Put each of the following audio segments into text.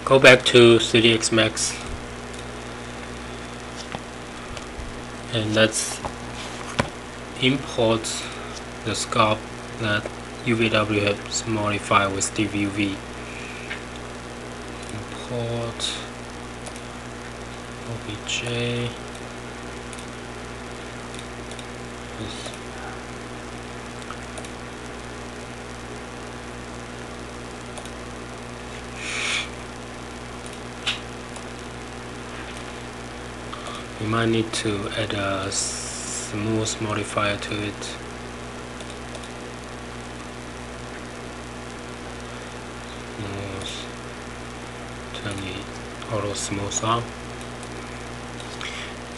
Go back to 3ds Max and let's import the sculpt that UVW has modified with DVUV. Import OBJ. We might need to add a smooth modifier to it. Smooth. Turn it auto smooth on.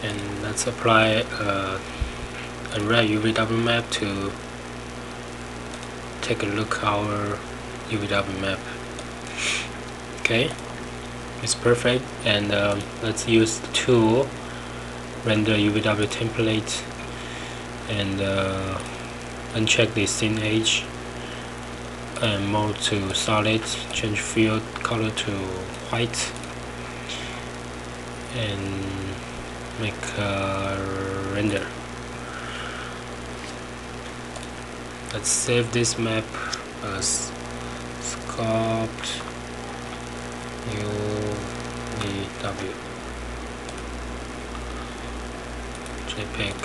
And let's apply a red UVW map to take a look at our UVW map. Okay, it's perfect. And let's use the tool render UVW template and uncheck the scene edge and mode to solid, change field color to white, and make a render. Let's save this map as sculpt UVW JPEG.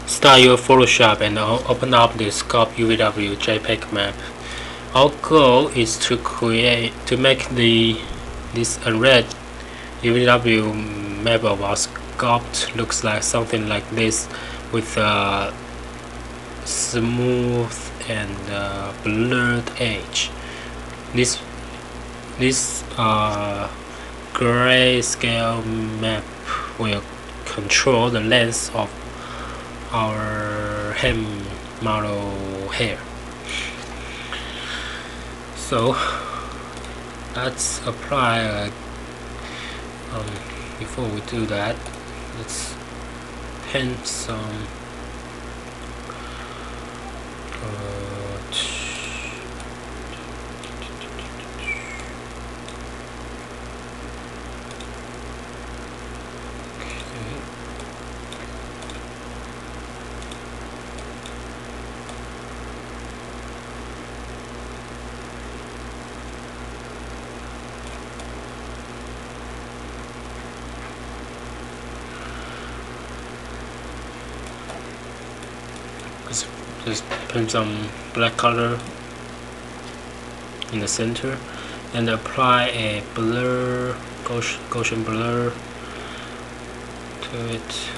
Start your Photoshop and open up the sculpt UVW JPEG map. Our goal is to make this red UVW map of our sculpt looks like something like this, with a smooth and blurred edge. This grayscale map will control the length of our hand model hair. So let's apply before we do that, let's paint some just paint some black color in the center and apply a blur, Gaussian blur to it.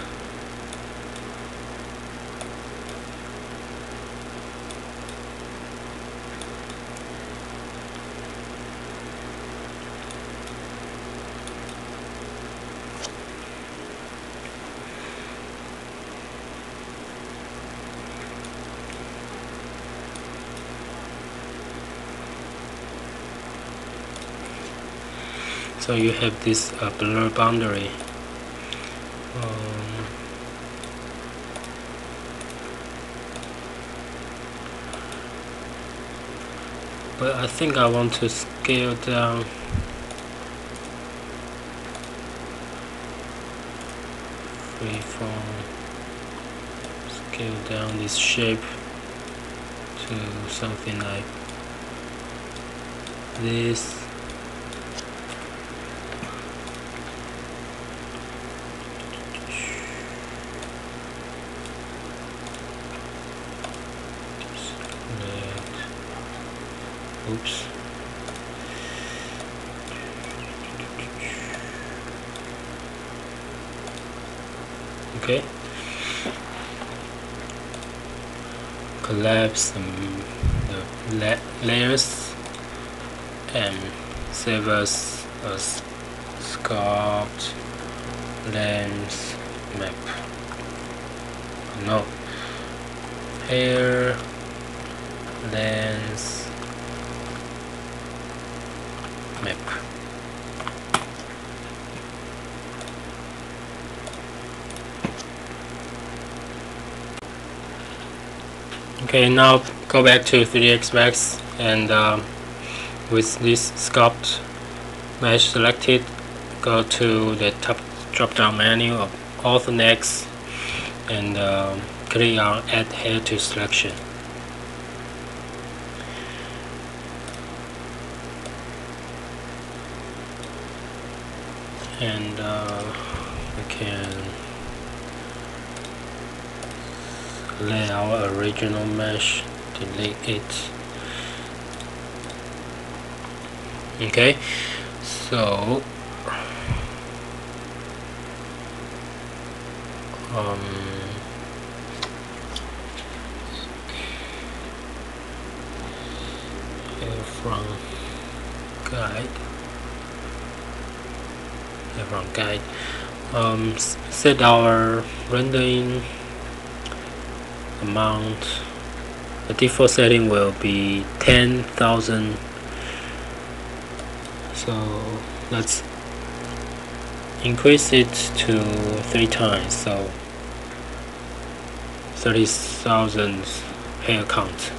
So you have this blur boundary. But I think I want to scale down freeform, scale down this shape to something like this. Oops. Okay. Collapse the layers and save us a sculpt lens map. No. Hair lens map. Okay, now go back to 3ds Max, and with this sculpt mesh selected, go to the top drop-down menu of Autodesk and click on Add Hair to Selection. And we can select our original mesh, delete it. Okay, so from guide, set our rendering amount. The default setting will be 10,000. So let's increase it to 3 times, so 30,000 hair count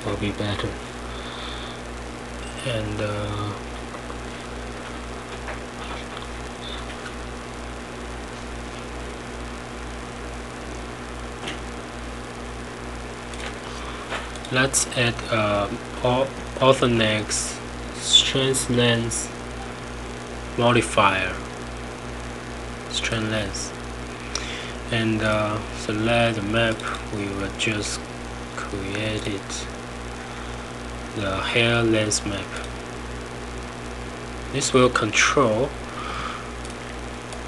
will be better. And let's add Autodesk strength length modifier, strength length, and select the map. We will just create it, the hair length map. This will control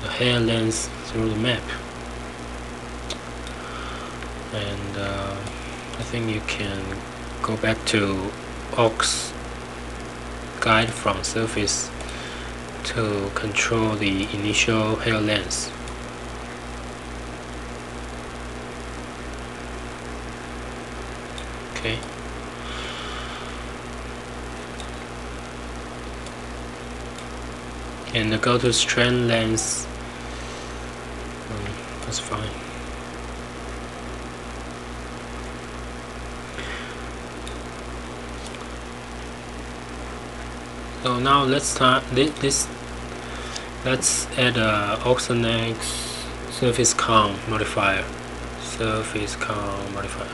the hair length through the map. And I think you can go back to aux guide from surface to control the initial hair length. Okay. And go to strand length. That's fine. So now let's start this. Let's add a Autodesk surface count modifier. Surface count modifier.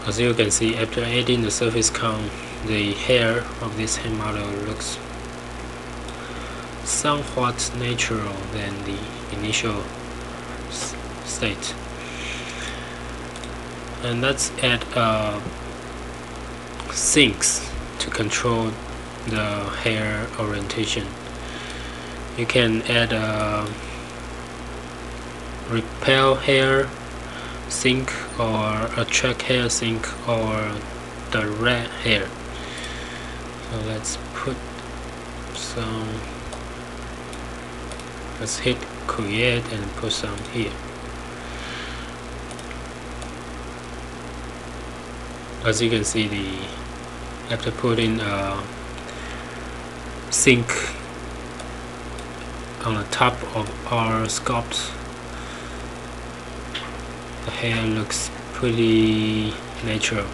As you can see, after adding the surface count, the hair of this hand model looks somewhat natural than the initial state. And let's add sinks to control the hair orientation. You can add a repel hair sink, or attract hair sink, or direct hair. So let's put some, let's hit create and put some here. As you can see, after putting a sink on the top of our sculpt, the hair looks pretty natural.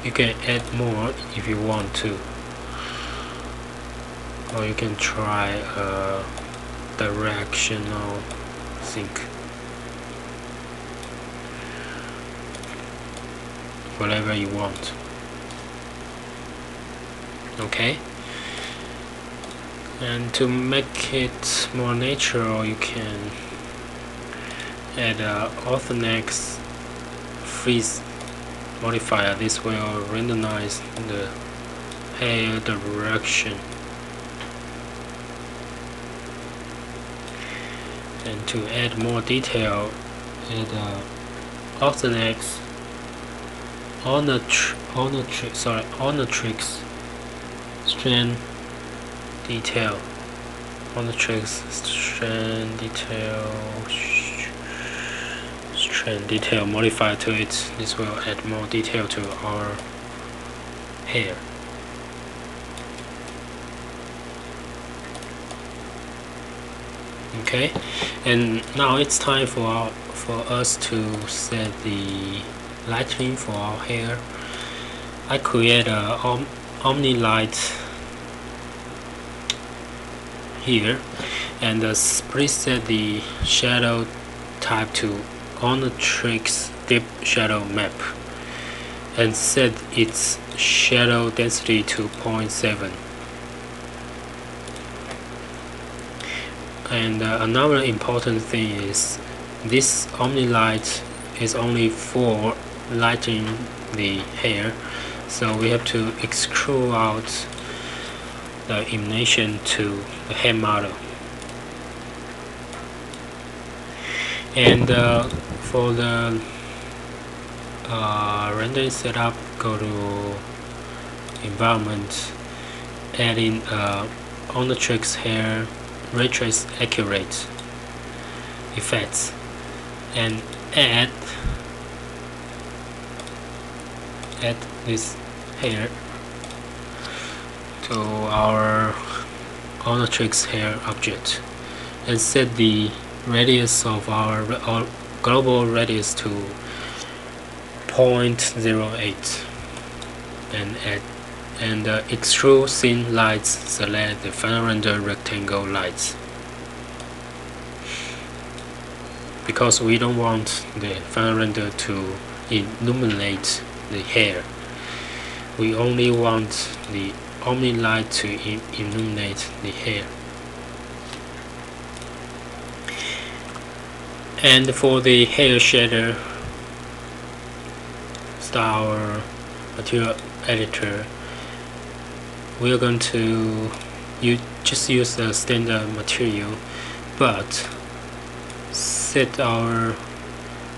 You can add more if you want to, or you can try a directional sink. Whatever you want. Okay, and to make it more natural, you can add a Autodesk freeze modifier. This will randomize the hair direction. And to add more detail, add Autodesk Autotrix strand detail. Strand detail modifier to it. This will add more detail to our hair. . Okay, and now it's time for us to set the lighting for our hair. I create a Omni light here, and preset the shadow type to Autodesk Deep Shadow Map, and set its shadow density to 0.7. And another important thing is this Omni light is only for lighting the hair, so we have to extrude out the illumination to the hair model. And for the rendering setup, go to environment, add in Autodesk hair ray trace accurate effects, and add this hair to our Autodesk hair object, and set the radius of our global radius to 0.08, and add extrude scene lights. Select the final render rectangle lights, because we don't want the final render to illuminate the hair. We only want the Omni light to illuminate the hair. And for the hair shader, start our material editor. We are going to just use the standard material, but set our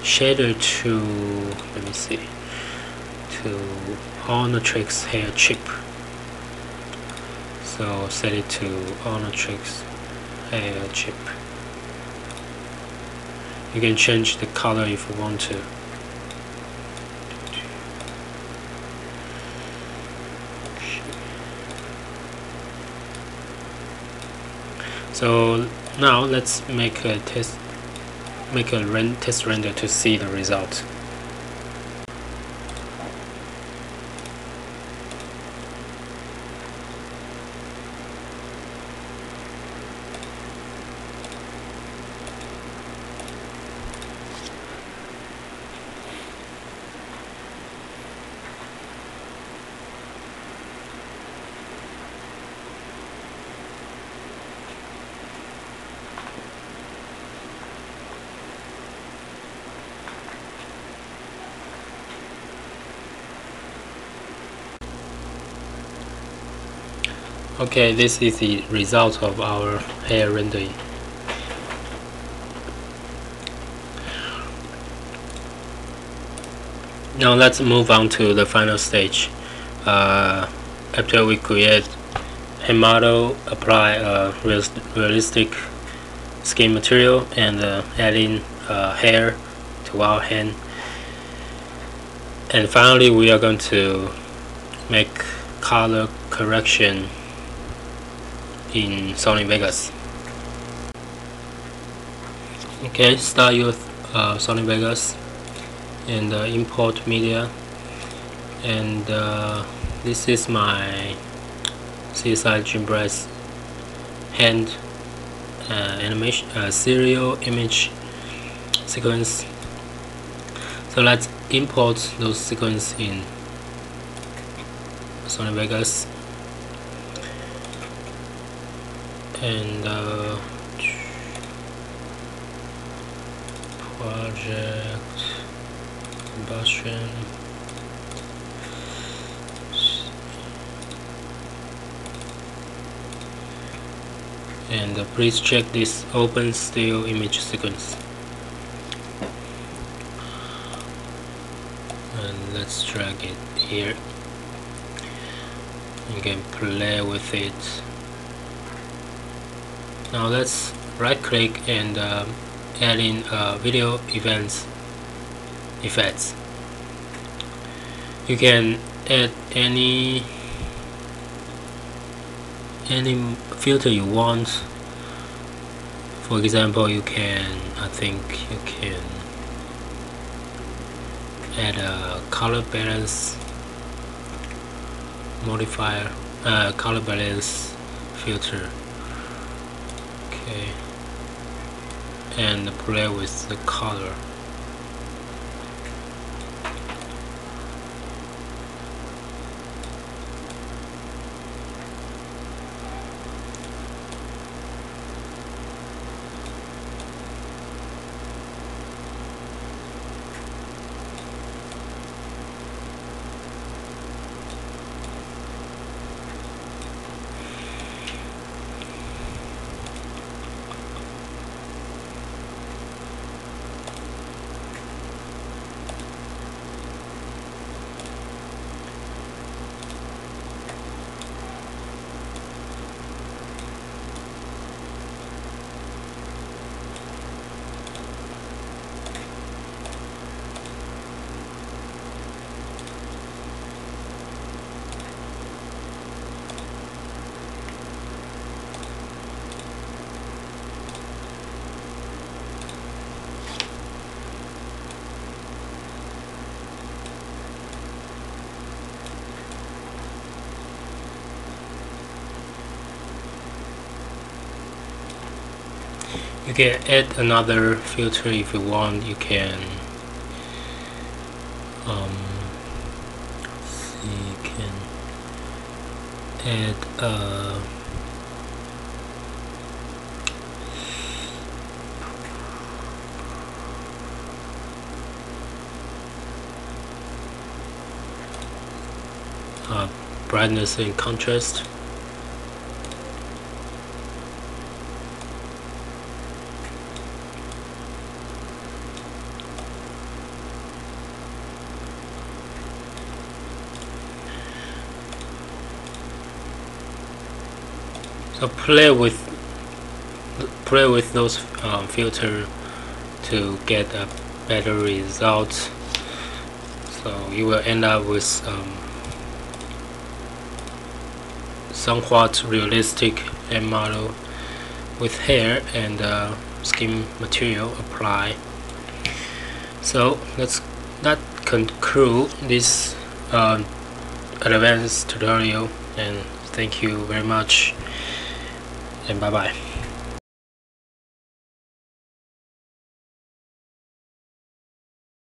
shader to, let me see, to Autodesk hair chip. So set it to Autodesk hair chip. You can change the color if you want to. So now let's make a test render to see the result. Okay, this is the result of our hair rendering. Now let's move on to the final stage. After we create hair model, apply a realistic skin material, and add in hair to our hand. And finally, we are going to make color correction in SONY Vegas. Okay, start your SONY Vegas and import media, and this is my CSI Gymbrass hand animation serial image sequence. So let's import those sequences in SONY Vegas, and project combustion, and please check this open still image sequence, and let's drag it here. You can play with it. Now let's right click and add in video events effects. You can add any filter you want For example, you can, I think you can add a color balance modifier, color balance filter. Okay, and play with the color. You can add another filter if you want. You can see, you can add brightness and contrast. So play with those filters to get a better result. So you will end up with somewhat realistic end model with hair and skin material applied. So that conclude this advanced tutorial, and thank you very much, and bye bye.